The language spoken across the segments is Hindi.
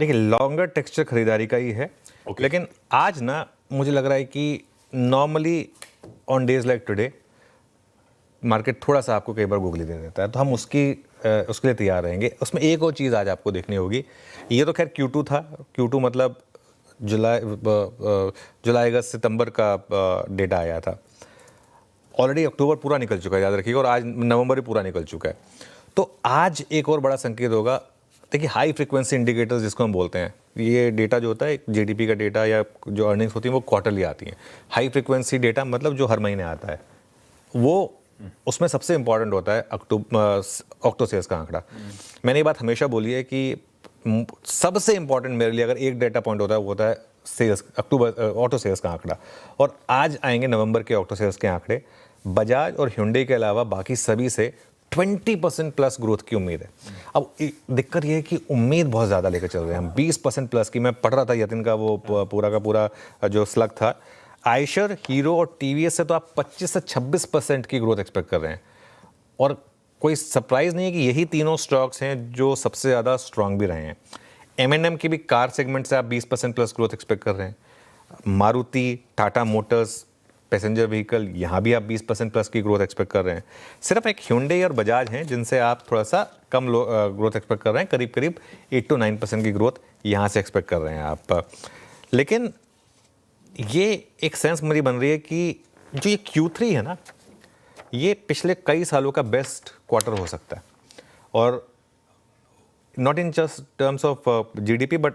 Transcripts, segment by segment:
देखिए लॉन्गर टेक्सचर खरीदारी का ही है। लेकिन आज ना मुझे लग रहा है कि normally on days like today market थोड़ा सा आपको कई बार गुगली दे देता है, तो हम उसके लिए तैयार रहेंगे। उसमें एक और चीज़ आज आपको देखनी होगी। ये तो खैर Q2 था। Q2 मतलब जुलाई अगस्त सितंबर का डेटा आया था। ऑलरेडी अक्टूबर पूरा निकल चुका है, याद रखिएगा, और आज नवंबर भी पूरा निकल चुका है। तो आज एक और बड़ा संकेत होगा। देखिए हाई फ्रीक्वेंसी इंडिकेटर्स जिसको हम बोलते हैं, ये डेटा जो होता है जीडीपी का डेटा या जो अर्निंग्स होती हैं वो क्वार्टरली आती हैं। हाई फ्रीक्वेंसी डेटा मतलब जो हर महीने आता है, वो उसमें सबसे इंपॉर्टेंट होता है ऑक्टो सेल्स का आंकड़ा। मैंने ये बात हमेशा बोली है कि सबसे इंपॉर्टेंट मेरे लिए अगर एक डेटा पॉइंट होता है वो होता है सेल्स, अक्टूबर ऑटो सेल्स का आंकड़ा। और आज आएंगे नवंबर के ऑटो सेल्स के आंकड़े। बजाज और hyundai के अलावा बाकी सभी से 20% प्लस ग्रोथ की उम्मीद है। अब दिक्कत यह है कि उम्मीद बहुत ज़्यादा लेकर चल रहे हैं हम, 20% प्लस की। मैं पढ़ रहा था यतिन का वो पूरा का पूरा जो स्लग था। आयशर, हीरो और टीवीएस से तो आप 25 से 26% की ग्रोथ एक्सपेक्ट कर रहे हैं। और कोई सरप्राइज नहीं है कि यही तीनों स्टॉक्स हैं जो सबसे ज़्यादा स्ट्रांग भी रहे हैं। M&M की भी कार सेगमेंट से आप 20% प्लस ग्रोथ एक्सपेक्ट कर रहे हैं। Maruti, Tata Motors, passenger vehicle, यहाँ भी आप 20% प्लस की ग्रोथ एक्सपेक्ट कर रहे हैं। सिर्फ एक Hyundai और बजाज हैं जिनसे आप थोड़ा सा कम ग्रोथ एक्सपेक्ट कर रहे हैं, करीब करीब 8 to 9% की ग्रोथ यहाँ से एक्सपेक्ट कर रहे हैं आप। लेकिन ये एक सेंस मेरी बन रही है कि जो ये Q3 है ना, ये पिछले कई सालों का बेस्ट क्वार्टर हो सकता है। और not in just terms of GDP but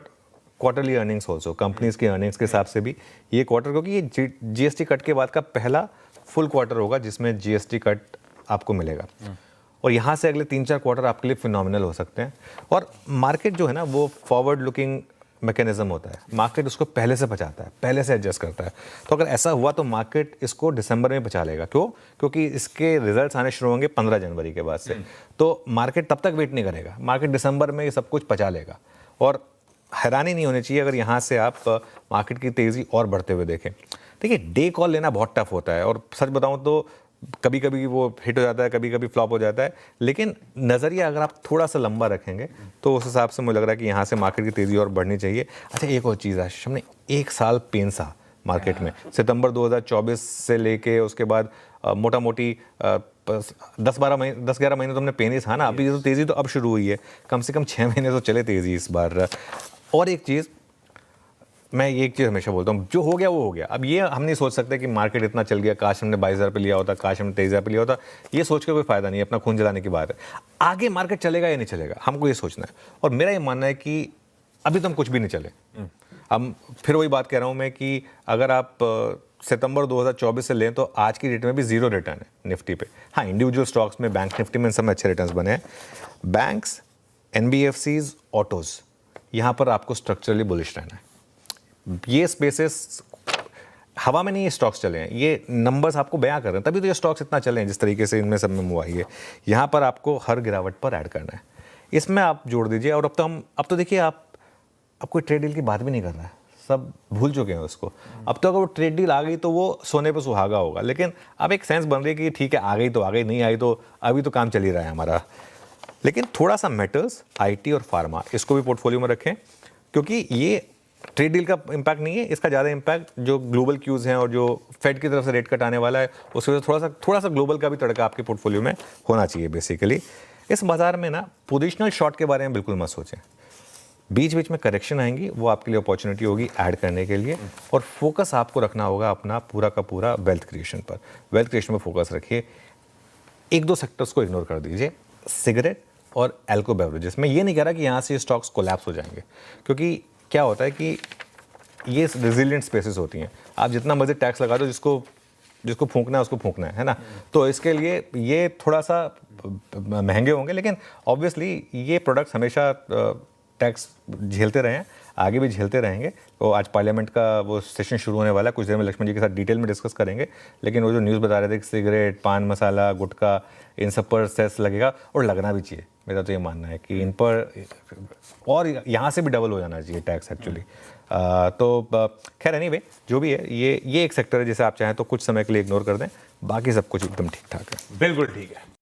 quarterly earnings also, companies की अर्निंग्स के हिसाब से भी ये क्वार्टर, क्योंकि ये जीएसटी कट के बाद का पहला फुल क्वार्टर होगा जिसमें जीएसटी कट आपको मिलेगा। और यहाँ से अगले 3-4 क्वार्टर आपके लिए फिनोमिनल हो सकते हैं। और मार्केट जो है ना वो फॉरवर्ड लुकिंग मैकेनिज्म होता है। मार्केट उसको पहले से बचाता है, पहले से एडजस्ट करता है। तो अगर ऐसा हुआ तो मार्केट इसको दिसंबर में बचा लेगा। क्यों? क्योंकि इसके रिजल्ट्स आने शुरू होंगे 15 जनवरी के बाद से। तो मार्केट तब तक वेट नहीं करेगा, मार्केट दिसंबर में ये सब कुछ बचा लेगा। और हैरानी नहीं होनी चाहिए अगर यहाँ से आप मार्केट की तेज़ी और बढ़ते हुए देखें। देखिए डे कॉल लेना बहुत टफ होता है, और सच बताऊँ तो कभी कभी वो हिट हो जाता है, कभी कभी फ्लॉप हो जाता है। लेकिन नज़रिया अगर आप थोड़ा सा लंबा रखेंगे तो उस हिसाब से मुझे लग रहा है कि यहाँ से मार्केट की तेज़ी और बढ़नी चाहिए। अच्छा एक और चीज़ आशीष, हमने एक साल पेन सा मार्केट में, सितंबर 2024 से लेके उसके बाद मोटा मोटी 10-11 महीने तो हमने पेन ही था ना। अभी तो तेज़ी तो अब शुरू हुई है, कम से कम 6 महीने तो चले तेज़ी इस बार। और एक चीज़ मैं ये एक चीज़ हमेशा बोलता हूँ, जो हो गया वो हो गया। अब ये हम नहीं सोच सकते कि मार्केट इतना चल गया, काश हमने 22,000 पे लिया होता, काश हमने 23,000 पे लिया होता। ये सोच के कोई फ़ायदा नहीं है, अपना खून जलाने की बात है। आगे मार्केट चलेगा या नहीं चलेगा, हमको ये सोचना है। और मेरा ये मानना है कि अभी तो हम कुछ भी नहीं चले। अब फिर वही बात कह रहा हूँ मैं कि अगर आप सितंबर 2024 से लें तो आज की डेट में भी 0 रिटर्न है निफ्टी पे। हाँ, इंडिविजुअल स्टॉक्स में, बैंक निफ्टी में इन सब में अच्छे रिटर्न्स बने हैं। बैंक्स, NBFCs, ऑटोज़, यहाँ पर आपको स्ट्रक्चरली बुलिश रहना है। ये स्पेसेस हवा में नहीं, ये स्टॉक्स चले हैं, ये नंबर्स आपको बयां कर रहे हैं, तभी तो ये स्टॉक्स इतना चले हैं जिस तरीके से इनमें सब में मूव आई है। यहाँ पर आपको हर गिरावट पर ऐड करना है, इसमें आप जोड़ दीजिए। और अब तो देखिए आप अब कोई ट्रेड डील की बात भी नहीं कर रहा है, सब भूल चुके हैं उसको। अब तो अगर वो ट्रेड डील आ गई तो वो सोने पर सुहागा होगा। लेकिन अब एक सेंस बन रही है कि ठीक है, आ गई तो आ गई, नहीं आई तो अभी तो काम चल ही रहा है हमारा। लेकिन थोड़ा सा मेटल्स, IT और फार्मा, इसको भी पोर्टफोलियो में रखें, क्योंकि ये ट्रेड डील का इम्पैक्ट नहीं है, इसका ज़्यादा इम्पैक्ट जो ग्लोबल क्यूज़ हैं और जो फेड की तरफ से रेट कट आने वाला है उसकी वजह से थोड़ा सा ग्लोबल का भी तड़का आपके पोर्टफोलियो में होना चाहिए। बेसिकली इस बाजार में ना पोजिशनल शॉर्ट के बारे में बिल्कुल मत सोचें। बीच बीच में करेक्शन आएंगी, वो आपके लिए अपॉर्चुनिटी होगी ऐड करने के लिए। और फोकस आपको रखना होगा अपना पूरा का पूरा वेल्थ क्रिएशन पर। वेल्थ क्रिएशन पर फोकस रखिए, 1-2 सेक्टर्स को इग्नोर कर दीजिए, सिगरेट और एल्को बेवरेजेस। मैं ये नहीं कह रहा कि यहाँ से स्टॉक्स कोलैप्स हो जाएंगे, क्योंकि क्या होता है कि ये रेजिलिएंट स्पेसेस होती हैं। आप जितना मर्जी टैक्स लगा दो, जिसको फूंकना है उसको फूंकना है ना। तो इसके लिए ये थोड़ा सा महंगे होंगे, लेकिन ऑब्वियसली ये प्रोडक्ट्स हमेशा टैक्स झेलते रहे हैं, आगे भी झेलते रहेंगे। तो आज पार्लियामेंट का वो सेशन शुरू होने वाला है, कुछ देर में लक्ष्मण जी के साथ डिटेल में डिस्कस करेंगे। लेकिन वो जो न्यूज़ बता रहे थे कि सिगरेट, पान मसाला, गुटखा, इन सब पर सेस लगेगा, और लगना भी चाहिए। मेरा तो ये मानना है कि इन पर और यहाँ से भी डबल हो जाना चाहिए टैक्स एक्चुअली। तो खैर एनीवे जो भी है, ये एक सेक्टर है जिसे आप चाहें तो कुछ समय के लिए इग्नोर कर दें, बाकी सब कुछ एकदम ठीक ठाक है। बिल्कुल ठीक है।